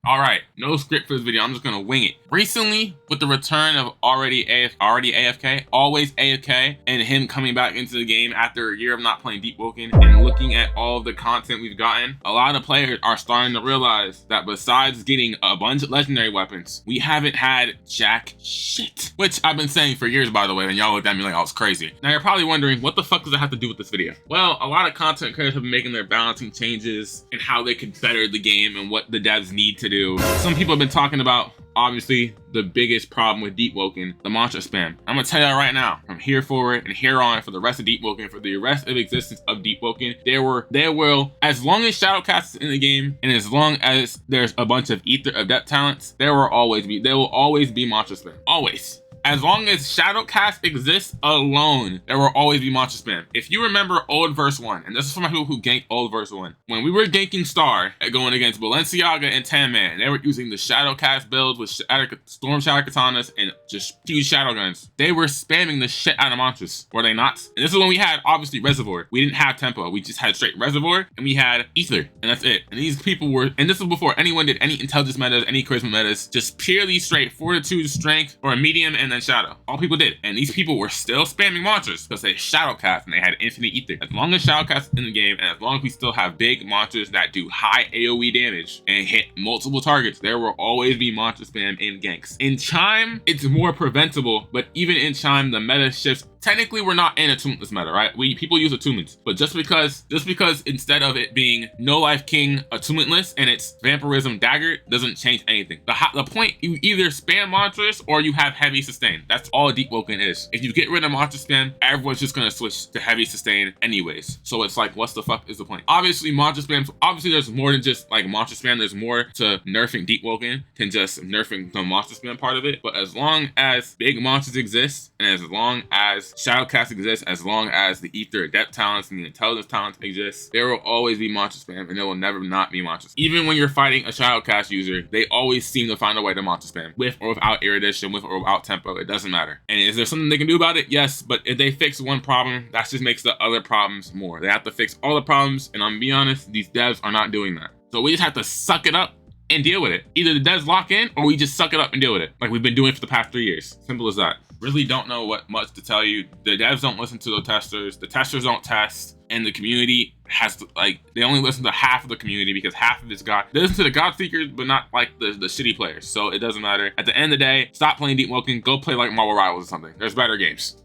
All right, no script for this video. I'm just gonna wing it. Recently, with the return of already AFK, always AFK, and him coming back into the game after a year of not playing Deepwoken, and looking at all of the content we've gotten, a lot of players are starting to realize that besides getting a bunch of legendary weapons, we haven't had jack shit. Which I've been saying for years, by the way, and y'all looked at me like I was crazy. Now you're probably wondering, what the fuck does that have to do with this video? Well, a lot of content creators have been making their balancing changes and how they can better the game and what the devs need to do. Some people have been talking about, obviously, the biggest problem with Deepwoken, the mantra spam. I'm gonna tell you right now, from here forward and here on, for the rest of Deepwoken, for the rest of existence of Deepwoken, there will, as long as Shadowcast is in the game, and as long as there's a bunch of Ether of depth talents, there will always be mantra spam. Always. As long as Shadowcast exists alone, there will always be mantra spam. If you remember old verse 1, and this is for my people who ganked old verse 1, when we were ganking Star and going against Balenciaga and Tan Man, they were using the Shadowcast builds with Storm Shadow Katanas and just huge Shadow Guns. They were spamming the shit out of mantras, were they not? And this is when we had, obviously, Reservoir. We didn't have Tempo. We just had straight Reservoir, and we had Ether, and that's it. And these people were, and this was before anyone did any intelligence metas, any charisma metas, just purely straight Fortitude, Strength, or a medium, and then Shadow. All people did. And these people were still spamming mantras because they Shadowcast and they had infinite Ether. As long as Shadowcast is in the game, and as long as we still have big mantras that do high AoE damage and hit multiple targets, there will always be mantra spam in ganks. In Chime, it's more preventable, but even in Chime, the meta shifts. Technically, we're not in attunementless meta, right? People use attunements, but just because instead of it being No Life King attunementless and it's Vampirism Dagger, doesn't change anything. The point, you either spam mantras or you have heavy sustain. That's all Deepwoken is. If you get rid of mantra spam, everyone's just gonna switch to heavy sustain anyways. So it's like, what's the fuck is the point? Obviously, mantra spam. Obviously, there's more than just like mantra spam. There's more to nerfing Deepwoken than just nerfing the mantra spam part of it. But as long as big mantras exist, and as long as Shadowcast exists, as long as the Ether depth talents and the intelligence talents exist, there will always be mantra spam, and there will never not be mantra spam. Even when you're fighting a Shadowcast user, they always seem to find a way to mantra spam, with or without erudition, with or without tempo. It doesn't matter. And is there something they can do about it? Yes, but if they fix one problem, that just makes the other problems more. They have to fix all the problems, and I'm gonna be honest, these devs are not doing that. So we just have to suck it up and deal with it. Either the devs lock in, or we just suck it up and deal with it, like we've been doing for the past 3 years. Simple as that. Really don't know what much to tell you. The devs don't listen to the testers don't test, and the community has to, like, they only listen to half of the community because half of it's God. They listen to the God Seekers, but not like the shitty players. So it doesn't matter. At the end of the day, stop playing Deepwoken, go play like Marvel Rivals or something. There's better games.